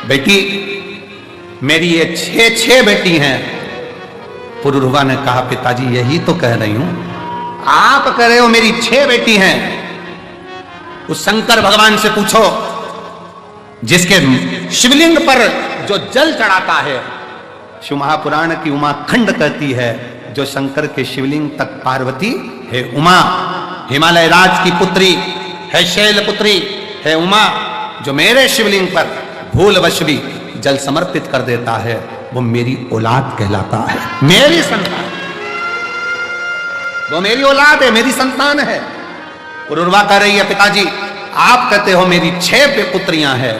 बेटी मेरी ये 6 बेटी हैं। पुरुरवा ने कहा पिताजी यही तो कह रही हूं, आप कह रहे हो मेरी 6 बेटी हैं। उस शंकर भगवान से पूछो जिसके शिवलिंग पर जो जल चढ़ाता है। शिव महापुराण की उमा खंड कहती है, जो शंकर के शिवलिंग तक पार्वती है उमा, हिमालय राज की पुत्री है, शैल पुत्री है उमा, जो मेरे शिवलिंग पर भूलवश भी जल समर्पित कर देता है, वो मेरी औलाद कहलाता है, मेरी संतान, वो मेरी औलाद है, मेरी संतान है। पुरुरवा कह रही है पिताजी आप कहते हो मेरी 6 पुत्रियां हैं,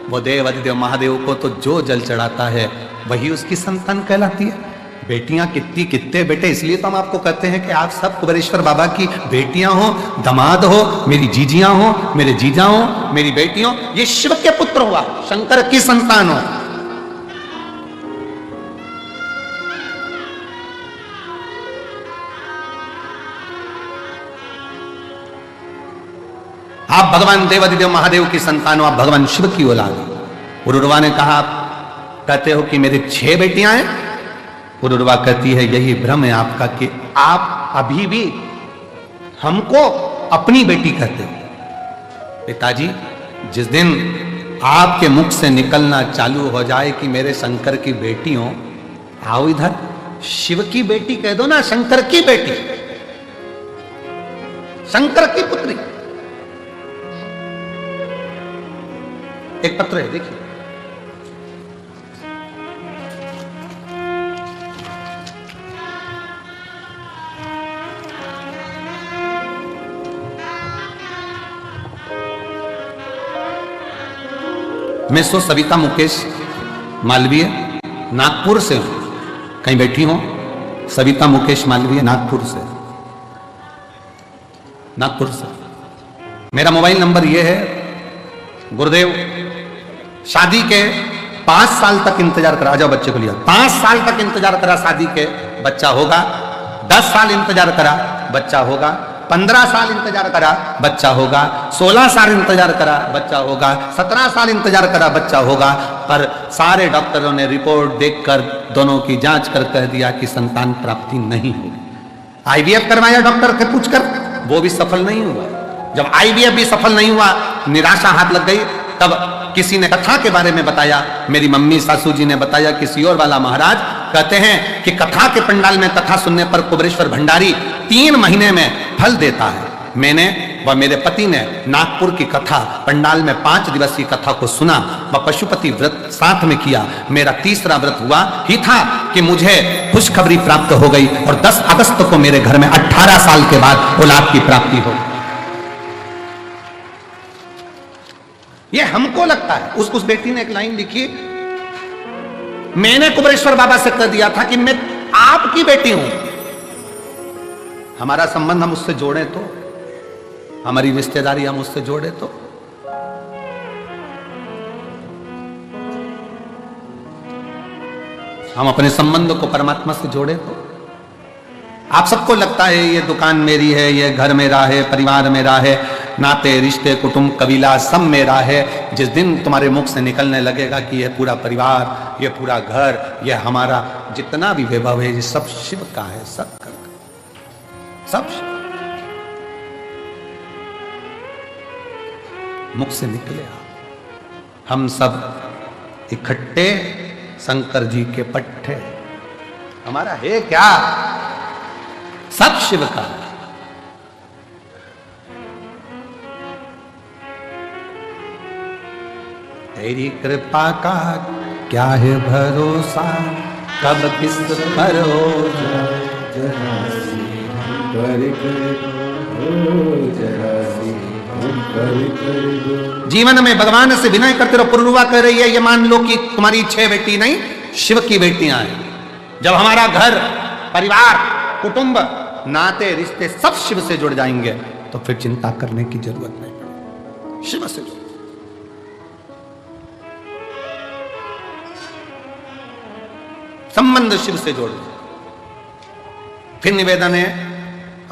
वो देव अधिदेव महादेव को तो जो जल चढ़ाता है वही उसकी संतान कहलाती है। बेटियां कितने बेटे, इसलिए तो हम आपको कहते हैं कि आप सब कुबेरेश्वर बाबा की बेटियां हो, दामाद हो, मेरी जीजियां हो, मेरे जीजा हो, मेरी बेटियों, ये शिव के पुत्र हुआ, शंकर की संतान हो। आप भगवान देवादिदेव महादेव की संतान हो, आप भगवान शिव की औलाद हो। पुरुरवा ने कहा कहते हो कि मेरी 6 बेटियां हैं। पुरुरवा कहती है यही भ्रम है आपका कि आप अभी भी हमको अपनी बेटी कहते हो। पिताजी जिस दिन आपके मुख से निकलना चालू हो जाए कि मेरे शंकर की बेटी हो, आओ इधर, शिव की बेटी कह दो ना, शंकर की बेटी, शंकर की पुत्री। एक पत्र है, देखिए। मैं सो सविता मुकेश मालवीय नागपुर से हूं, कहीं बैठी हो? सविता मुकेश मालवीय नागपुर से, नागपुर से। मेरा मोबाइल नंबर यह है। गुरुदेव, शादी के 5 साल तक इंतजार करा, जाओ बच्चे को लिया, 5 साल तक इंतजार करा, शादी के बच्चा होगा। 10 साल इंतजार करा, बच्चा होगा। 15 साल इंतजार करा, बच्चा होगा। 16 साल इंतजार करा, बच्चा होगा। 17 साल इंतजार करा, बच्चा होगा। पर सारे डॉक्टरों ने रिपोर्ट देखकर दोनों की जांच कर कह दिया कि संतान प्राप्ति नहीं होगी। आईवीएफ करवाया डॉक्टर के पूछकर, वो भी सफल नहीं हुआ। जब आईवीएफ भी सफल नहीं हुआ, निराशा हाथ लग गई। तब किसी ने कथा के बारे में बताया, मेरी मम्मी सासू जी ने बताया कि सियोर वाला महाराज कहते हैं कि कथा के पंडाल में कथा सुनने पर कुबेरेश्वर भंडारी 3 महीने में फल देता है। मैंने व मेरे पति ने नागपुर की कथा पंडाल में 5 दिवसीय कथा को सुना व पशुपति व्रत साथ में किया। मेरा तीसरा व्रत हुआ ही था कि मुझे खुशखबरी प्राप्त हो गई और 10 अगस्त को मेरे घर में 18 साल के बाद औलाद की प्राप्ति हो। ये हमको लगता है। उस बेटी ने एक लाइन लिखी, मैंने कुबेरेश्वर बाबा से कह दिया था कि मैं आपकी बेटी हूं। हमारा संबंध हम उससे जोड़े तो, हमारी रिश्तेदारी हम उससे जोड़े तो। हम अपने संबंध को परमात्मा से जोड़े तो। आप सबको लगता है ये दुकान मेरी है, ये घर मेरा है, परिवार मेरा है, नाते रिश्ते कुटुंब कबीला सब मेरा है। जिस दिन तुम्हारे मुख से निकलने लगेगा कि यह पूरा परिवार, ये पूरा घर, यह हमारा जितना भी वैभव है, ये सब शिव का है, सब का, सब शिव। मुख से निकले हम सब इकट्ठे शंकर जी के पट्टे। हमारा है क्या? सब शिव का। तेरी कृपा का क्या है भरोसा, कब किस पर हो जीवन में भगवान से विनय करते रहो। पुरुवा कह रही है, ये मान लो कि तुम्हारी 6 बेटी नहीं, शिव की बेटियां हैं। जब हमारा घर, परिवार, कुटुंब, नाते रिश्ते सब शिव से जुड़ जाएंगे तो फिर चिंता करने की जरूरत नहीं। शिव से जुड़, संबंध शिव से जोड़। फिर निवेदन है,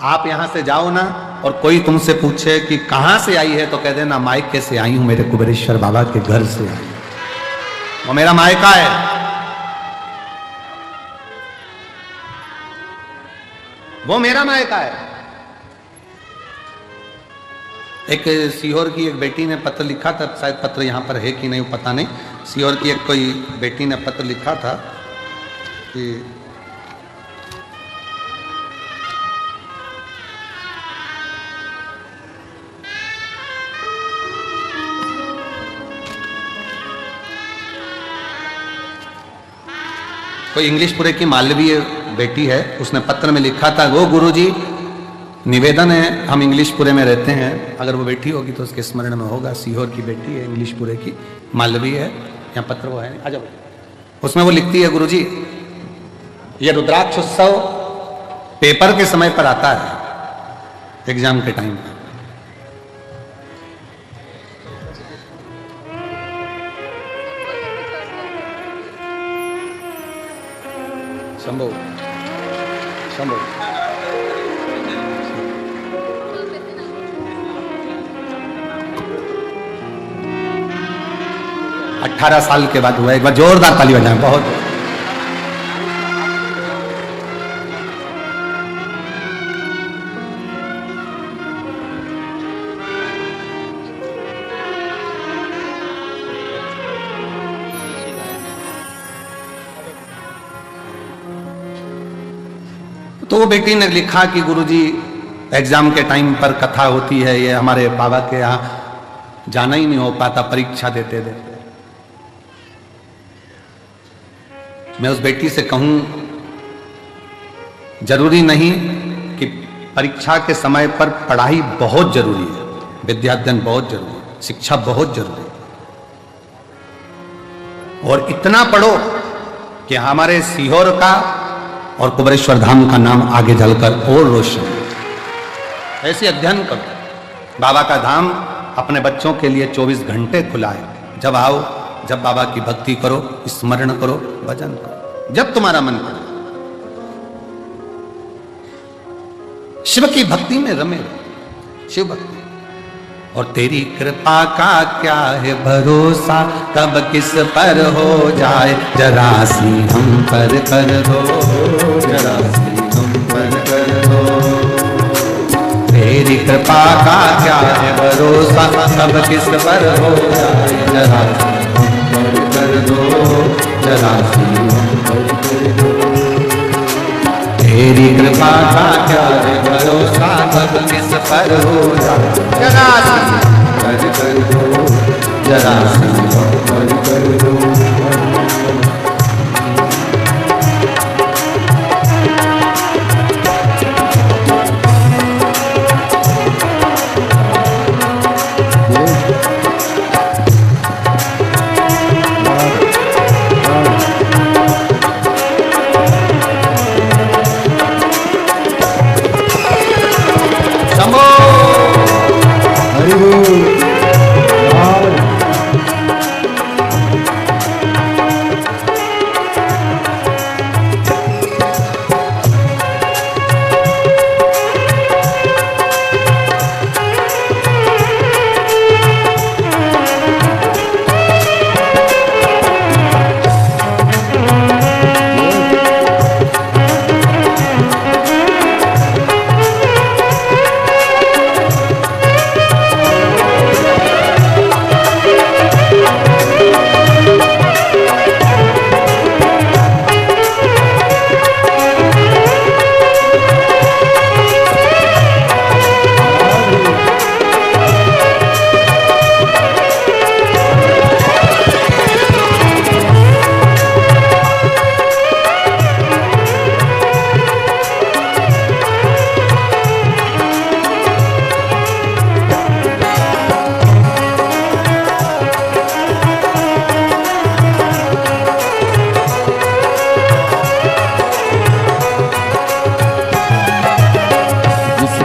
आप यहां से जाओ ना और कोई तुमसे पूछे कि कहां से आई है तो कह देना मायके से आई हूं, मेरे कुबेरेश्वर बाबा के घर से आई, वो मेरा मायका है, वो मेरा मायका है। एक सीहोर की एक बेटी ने पत्र लिखा था, शायद पत्र यहां पर है कि नहीं पता नहीं। सीहोर की एक कोई बेटी ने पत्र लिखा था कि कोई इंग्लिशपुरे की मालवीय बेटी है, उसने पत्र में लिखा था, वो गुरुजी निवेदन है, हम इंग्लिशपुरे में रहते हैं, अगर वो बेटी होगी तो उसके स्मरण में होगा। सीहोर की बेटी है, इंग्लिशपुरे की, मालवीय है। यहाँ पत्र वो है, आ जाओ। उसमें वो लिखती है, गुरुजी ये रुद्राक्ष उत्सव पेपर के समय पर आता है, एग्जाम के टाइम पर। शंभो शंभो 18 साल के बाद हुआ। एक बार जोरदार ताली बजाएं, बहुत। तो वो बेटी ने लिखा कि गुरुजी एग्जाम के टाइम पर कथा होती है, ये हमारे बाबा के यहाँ जाना ही नहीं हो पाता परीक्षा देते देते। मैं उस बेटी से कहूं, जरूरी नहीं कि परीक्षा के समय पर पढ़ाई बहुत जरूरी है, विद्याध्ययन बहुत जरूरी है, शिक्षा बहुत जरूरी है, और इतना पढ़ो कि हमारे सीहोर का और कुबरेश्वर धाम का नाम आगे चलकर और रोशन। ऐसे अध्ययन करो। बाबा का धाम अपने बच्चों के लिए 24 घंटे खुला है। जब आओ, जब बाबा की भक्ति करो, स्मरण करो, भजन करो, जब तुम्हारा मन करे, शिव की भक्ति में रमे रहो, शिव भक्ति। और तेरी कृपा का क्या है भरोसा, कब किस पर हो जाए, जरा सी हम पर कर दो, जरा सी हम पर कर दो। तेरी कृपा का क्या है भरोसा, कब किस पर हो जाए, जरा सी हम पर कर दो, जरा सी हम पर कर दो। तेरी कृपा का क्या है भरोसा, कब किस पर हो जाए, जरा सी कर दो, जरा सी कर दो।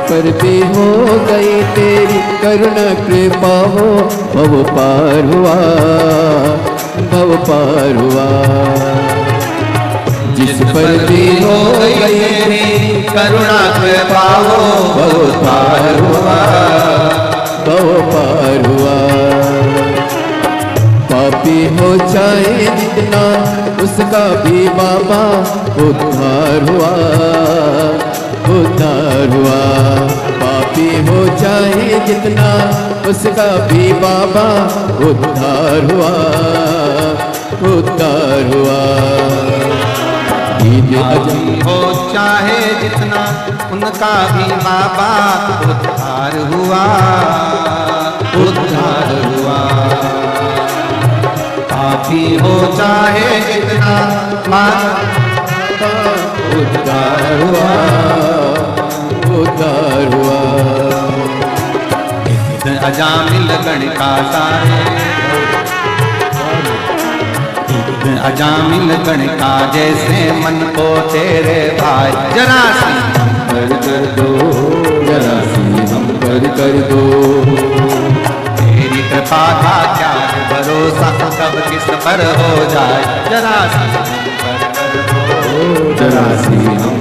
पर भी हो गई तेरी करुणा कृपा हो, भव पार हुआ, भव पार हुआ। जिस पर भी हो गई तेरी करुणा कृपा हो, भव पार हुआ, भव पार हुआ। पापी हो चाहे जितना उसका भी बाबा उद्धार हुआ, उद्धार हुआ। पापी हो चाहे जितना उसका भी बाबा उद्धार हुआ, उद्धार हुआ।
पापी हो चाहे जितना उनका भी बाबा उद्धार हुआ, उद्धार हुआ। पापी हो चाहे जितना
उद्धार हुआ, उद्धार हुआ।
अजामिल गणिका अजामिल गणिका जैसे मन को तेरे भाई, जरा सी हम पर कर दो,
जरा सी हम पर कर दो।
तेरी कृपा का क्या भरोसा, कब किस पर हो जाए, जरा सी हम पर कर दो,
जरा सी हम